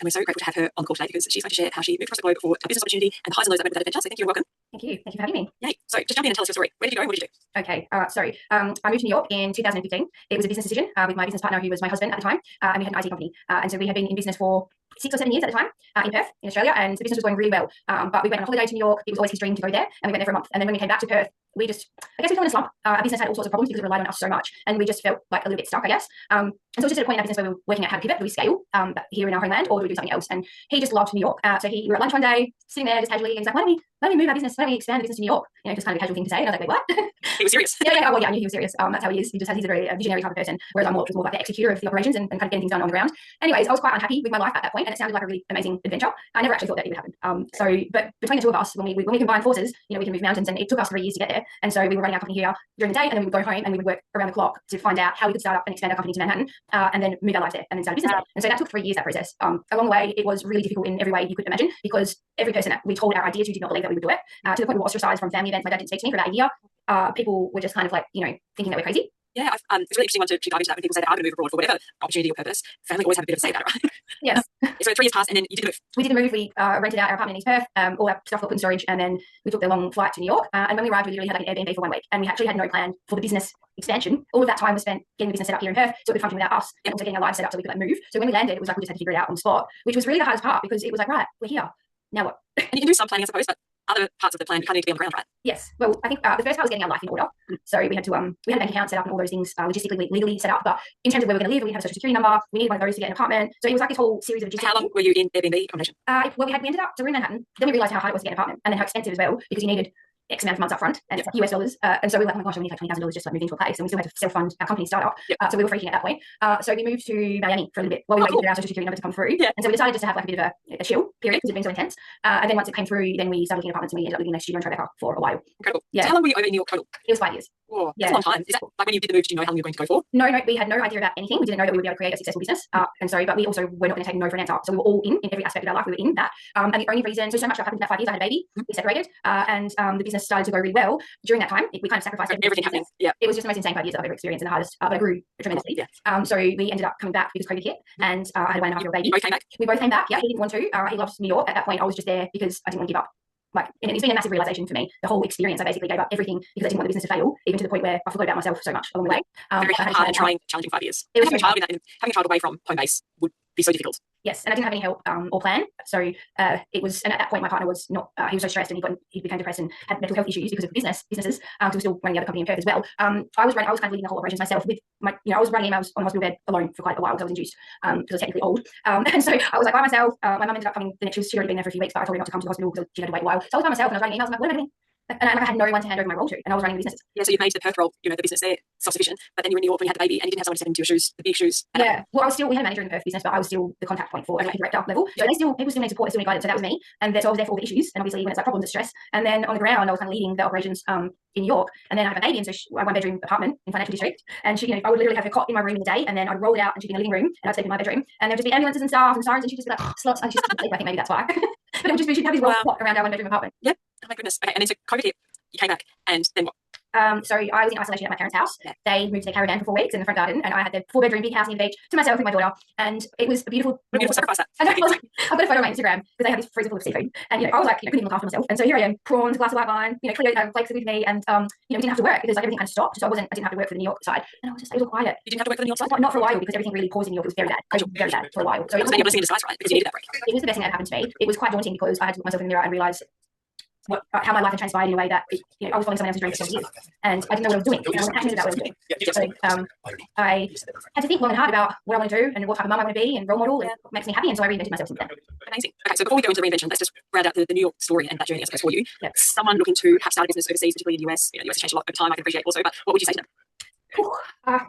we're so grateful to have her on the call today because she's going to share how she moved across the globe for a business opportunity and the highs and lows that went with that adventure. So thank you and welcome. Thank you. Thank you for having me. Yay. So just jump in and tell us your story. Where did you go and what did you do? Okay, I moved to New York in 2015. It was a business decision with my business partner, who was my husband at the time, and we had an IT company. And so we had been in business for 6 or 7 years at the time in Perth, in Australia, and the business was going really well. But we went on a holiday to New York. It was always his dream to go there, and we went there for a month. And then when we came back to Perth, I guess we fell in a slump. Our business had all sorts of problems because it relied on us so much, and we just felt like a little bit stuck, I guess. And so it was just at a point in our business where we were working out how to pivot. Do we scale here in our homeland, or do we do something else? And he just loved New York. So we were at lunch one day, sitting there just casually, and he's like, why don't we move our business? Why don't we expand the business to New York? You know, just kind of a casual thing to say. And I was like, wait, what? He was serious. Yeah. Well, yeah, I knew he was serious. That's how he is. He's a very visionary type of person, whereas I'm more like the executor of the operations and kind of getting things done on the ground. Anyways, I was quite unhappy with my life at that point, and it sounded like a really amazing adventure. I never actually thought that it would happen. But between the two of us, when we combine forces, you know, we can move mountains, and it took us 3 years to get there. And so we were running our company here during the day, and then we would go home and we would work around the clock to find out how we could start up and expand our company to Manhattan, and then move our lives there and then start a business there. And so that took 3 years, that process. Along the way, it was really difficult in every way you could imagine, because every person that we told our ideas to did not believe that we would do it, to the point we were ostracized from family events. My dad didn't speak to me for about a year. People were just kind of like, you know, thinking that we're crazy. Yeah, it's a really interesting one to dive into that when people say they are going to move abroad for whatever opportunity or purpose. Family always have a bit of a say about it, right? Yes. So 3 years passed and then you did the move. We did the move. We rented out our apartment in East Perth. All our stuff got put in storage, and then we took the long flight to New York. And when we arrived, we literally had like an Airbnb for 1 week, and we actually had no plan for the business expansion. All of that time was spent getting the business set up here in Perth, so it could function without us, and also getting our lives set up so we could like move. So when we landed, it was like we just had to figure it out on the spot, which was really the hardest part, because it was like, right, we're here. Now what? And you can do some planning, I suppose, but other parts of the plan you kind of need to be on the ground, right? Yes. Well, I think the first part was getting our life in order. So we had to we had a bank account set up and all those things logistically, legally set up. But in terms of where we're going to live, we had a social security number. We needed one of those to get an apartment. So it was like this whole series of logistics. How long were you in Airbnb accommodation? Well, we ended up, so we're in Manhattan. Then we realised how hard it was to get an apartment, and then how expensive as well, because you needed X amount of months up front, and it's like US dollars. And so we were like, oh my gosh, we need like $20,000 just to like move into a place, and we still had to self-fund our company startup. Yep. So we were freaking at that point. So we moved to Miami for a little bit while we waited for our social security number to come through. Yeah. And so we decided just to have like a bit of a chill period, because it had been so intense. And then once it came through, then we started looking at apartments, and we ended up living in a studio in Tribeca for a while. Incredible. Yeah. So how long were you over in New York total? It was 5 years. Oh, that's a long time. Is that like when you did the move, did you know how long you were going to go for? No, we had no idea about anything. We didn't know that we would be able to create a successful business. But we also were not going to take no for an answer. So we were all in every aspect of our life. We were in that. And the only reason, so much happened in that 5 years. I had a baby. We separated, and the business started to go really well. During that time, we kind of sacrificed everything happening. Yeah, it was just the most insane 5 years that I've ever experienced, and the hardest. But I grew tremendously. Yeah. So we ended up coming back because COVID hit, and I had a 1.5-year-old baby. We both came back. Yeah, he didn't want to. He loved New York at that point. I was just there because I didn't want to give up. And it's been a massive realization for me. The whole experience, I basically gave up everything because I didn't want the business to fail, even to the point where I forgot about myself so much along the way. Very hard and challenging 5 years. It was having a child away from home base would be so difficult. Yes, and I didn't have any help or plan. So it was, and at that point, my partner was not. He was so stressed, and he became depressed and had mental health issues because of businesses. Because we were still running the other company in Perth as well. I was kind of leading the whole operations myself. With my, I was running emails on the hospital bed alone for quite a while because I was induced because I was technically old. And so I was like by myself. My mum ended up coming the next. She'd already been there for a few weeks, but I told her not to come to the hospital because she had to wait a while. So I was by myself, and I was writing emails. I'm like, what am I doing? And I had no one to hand over my role to, and I was running the businesses. Yeah, so you made the Perth role, the business there self-sufficient, but then you were in New York when you had the baby, and you didn't have someone to step into your shoes, the big shoes. Yeah, well, we had a manager in the Perth business, but I was still the contact point for like a director level. So people still need support, they still need guidance. So that was me, and so I was there for all the issues, and obviously when it's like problems, it's stress. And then on the ground, I was kind of leading the operations in New York, and then I had my baby, and so I had a 1-bedroom apartment in financial district, and she, I would literally have her cot in my room in the day, and then I'd roll it out, and she'd be in the living room, and I'd sleep in my bedroom, and there'd just be ambulances and staff and sirens, and she'd just be like slots, and she'd sleep. I think maybe that's why. But it would just be she'd have this plot around our 1-bedroom apartment. Yeah. Oh my goodness. Okay, and then so COVID hit. You came back, and then what? So I was in isolation at my parents' house. Yeah. They moved their caravan for 4 weeks in the front garden, and I had the 4-bedroom big house near the beach to myself and my daughter, and it was a beautiful sacrifice. And I was like, I've got a photo on my Instagram because I have this freezer full of seafood, and I was like, couldn't even look after myself, and so here I am, prawns, a glass of white wine, Cleo flakes with me, and we didn't have to work because like everything kind of stopped, so I didn't have to work for the New York side, and I was just, it was all quiet. You didn't have to work for the New York side? Not for a while, because everything really paused in New York. It was very bad, very bad for a while. So it was a blessing in disguise, right? Because you needed that break. It was the best thing that happened to me. It was quite daunting because I had to look myself in the mirror and realise how my life had transpired in a way that I was following someone else's dream for 7 years, and I didn't know what I was doing. I wasn't passionate about what I was doing. So I had to think long and hard about what I want to do and what type of mum I want to be and role model and what makes me happy, and so I reinvented myself since then. Amazing. Okay, so before we go into the reinvention, let's just round out the New York story and that journey, I suppose, for you. Yep. Someone looking to have started a business overseas, particularly in the US. The US has changed a lot over time, I can appreciate also, but what would you say to them?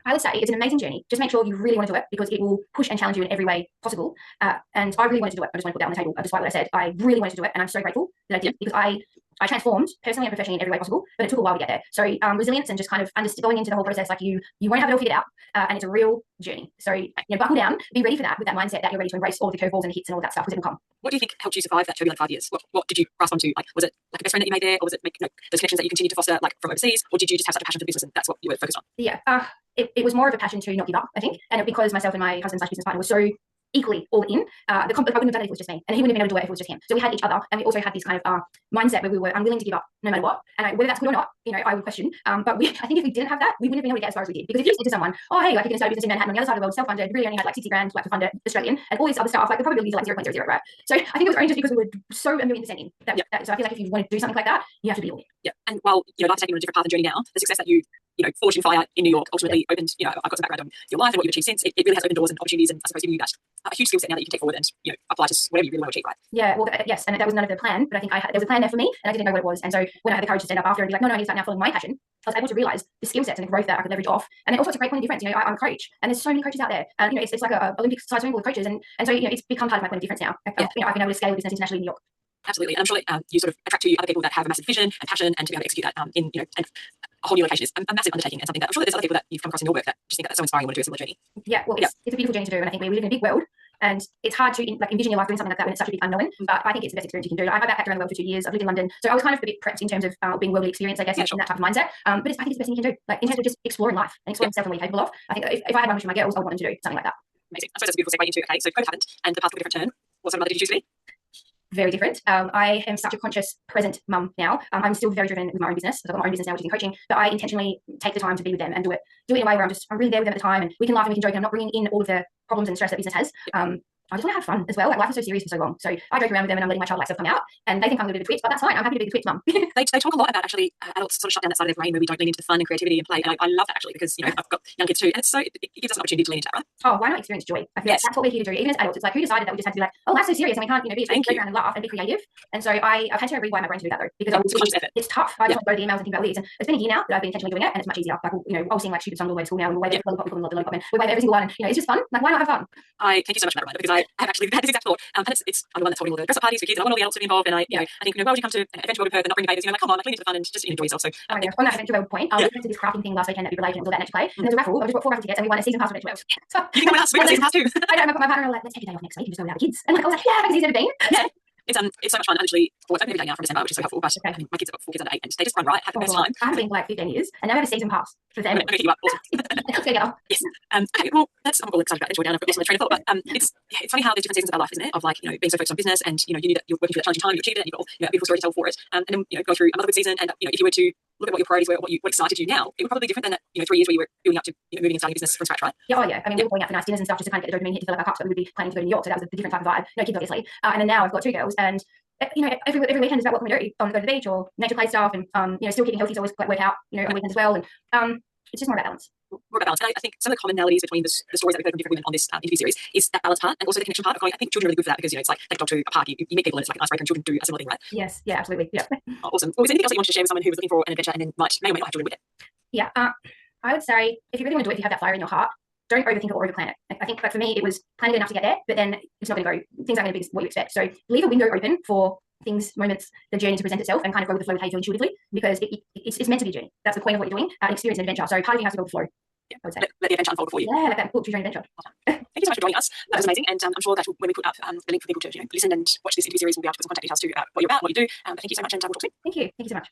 I would say it's an amazing journey. Just make sure you really want to do it, because it will push and challenge you in every way possible. And I really wanted to do it. I just want to put that on the table, despite what I said. I really wanted to do it, and I'm so grateful that I did, because I transformed personally and professionally in every way possible, but it took a while to get there. So resilience and just kind of going into the whole process, like you won't have it all figured out, and it's a real journey. So buckle down, be ready for that, with that mindset that you're ready to embrace all the curveballs and the hits and all that stuff, because it will come. What do you think helped you survive that turbulent 5 years? What did you grasp onto? Like, was it like a best friend that you made there, or was it those connections that you continued to foster like from overseas, or did you just have such a passion for the business and that's what you were focused on? Yeah, it was more of a passion to not give up, I think, and because myself and my husband/business partner were so equally all in. I wouldn't have done it if it was just me, and he wouldn't have been able to do it if it was just him. So we had each other, and we also had this kind of mindset where we were unwilling to give up no matter what. And whether that's good or not, I would question. But I think if we didn't have that, we wouldn't have been able to get as far as we did. Because if you said to someone, oh hey, like you can start a business in Manhattan on the other side of the world, self-funded, really only had like 60 grand like to fund it, Australian, and all this other stuff, like the probabilities are like 0.00, right? So I think it was only just because we were so a million percent in. So I feel like if you want to do something like that, you have to be all in. Yeah. And while after taking on a different path and journey now, the success that you forged in fire in New York ultimately opened, I've got some background on your life and what you've achieved since. It really has opened doors and opportunities, and I suppose giving you that a huge skill set now that you can take forward and apply to whatever you really want to achieve, right? Yeah, well, yes, and that was none of the plan, but I think there was a plan there for me, and I didn't know what it was. And so when I had the courage to stand up after and be like, no, I need to start now following my passion, I was able to realize the skill sets and the growth that I could leverage off. And then also it's a great point of difference. I'm a coach, and there's so many coaches out there. It's like a Olympic-sized swimming pool of coaches, and so it's become part of my point of difference now. I've been able to scale a business internationally in New York. Absolutely, and I'm sure you sort of attract to you other people that have a massive vision and passion, and to be able to execute that in and a whole new location is a massive undertaking, and something that I'm sure that there's other people that you've come across in your work that just think that that's so inspiring and want to do a similar journey. Yeah, well, it's a beautiful journey to do, and I think we live in a big world, and it's hard to envision your life doing something like that when it's such a big unknown. But I think it's the best experience you can do. I backpacked around the world for 2 years. I've lived in London, so I was kind of a bit prepped in terms of being worldly experienced, I guess, in that type of mindset. But I think it's the best thing you can do, like in terms of just exploring life and exploring yourself and what you're capable of. I think if I had one wish for my girls, I would want them to do something like that. Amazing. I suppose that's a beautiful segue into so COVID happened, and the path took a different turn. What sort of mother did you choose to be? Very different. I am such a conscious, present mum now. I'm still very driven with my own business. I've got my own business now, which is in coaching, but I intentionally take the time to be with them and do it in a way where I'm really there with them at the time, and we can laugh and we can joke, and I'm not bringing in all of the problems and stress that business has. I just want to have fun as well. Like life is so serious for so long. So I joke around with them and I'm letting my childlike self come out, and they think I'm a bit of a twit, but that's fine. I'm happy to be the twit mum. They talk a lot about actually adults sort of shut down that side of their brain where we don't lean into the fun and creativity and play. And I love that actually, because I've got young kids too, and it gives us an opportunity to lean into that, right? Oh, why not experience joy? I feel like that's what we're here to do. Even as adults, it's like, who decided that we just had to be like, oh, life's so serious and we can't be around and laugh and be creative. And so I've had to rewire my brain to do that though, because it's tough. I just want to go to the emails and think about leads, and it's been a year now that I've been intentionally doing it, and it's much easier. Like I was seeing like stupid songs all the way to school now, and we wave lollipop, we call them the lollipop, and we wave every single one, and it's just fun. Like why not have fun? I thank you so much for that reminder, because I have actually had this exact thought, and I'm the one that's holding all the dress up parties for kids, and I want all the adults to be involved, and I think why would you come to an adventure world in Perth and not bring babies? Like come on, lean into the fun and just enjoy yourself. So on that adventure world point, we went to this crafting thing last weekend that we related and all that nature play, and there's a raffle. I just bought 4 raffle tickets and we won a season pass for adventure world. So you can come with us. We got a season pass too. I know. My partner were like, let's take a day off next week and just go without the kids. And I was like, yeah, because he's never been. Yeah. It's so much fun. Literally, it's open every day now from December, which is so helpful. But my kids have got 4 kids under 8, and they just run right, have the best time. I haven't been for like 15 years, and now I have a season pass for them. Okay, you up. Awesome. Yes. Okay. Well, I'm all excited about it. Now I've got lost my train of thought. But it's funny how there's different seasons of our life, isn't it? Of like being so focused on business, and you knew that you're working through that challenging time, you achieved it, and you've got a beautiful story to tell for it. And then go through another good season, and if you were to look at what your priorities were, what excited you now, it would probably be different than that 3 years where you were building up to moving and starting a business from scratch, right? Yeah, oh yeah. I mean, we were going out for nice dinners and stuff just to kind of get the dopamine hit to fill up our cups, but we would be planning to go to New York, so that was a different type of vibe. No kids, obviously. And then now I've got 2 girls, and every weekend is about what can we do? Go to the beach or nature play stuff, and still keeping healthy is always like work out, on weekends as well. And it's just more about balance. More about balance. And I think some of the commonalities between the stories that we've heard from different women on this interview series is that balance part and also the connection part. I think children are really good for that, because it's like take a dog to a park, you meet people, and it's like an icebreaker, and children do a similar thing, right? Yes, yeah, absolutely. Yeah. Oh, awesome. Well, was there anything else that you wanted to share with someone who was looking for an adventure and then may or may not have children with it? Yeah, I would say if you really want to do it, if you have that fire in your heart, don't overthink it or overplan it. I think, like for me, it was planning enough to get there, but then it's not going to go. Things aren't going to be what you expect. So leave a window open for moments, the journey to present itself, and kind of go with the flow with how you feel intuitively, because it's meant to be a journey. That's the point of what you're doing, experience and adventure. So part of you has to go with the flow. Yeah, I would say. Let the adventure unfold before you. Yeah, like that book, Choose Your Own Adventure. Thank you so much for joining us. That was amazing, and I'm sure that when we put up the link for people to listen and watch this interview series, we'll be able to put some contact details too about what you're about, what you do. Thank you so much, and we'll talk soon. Thank you so much.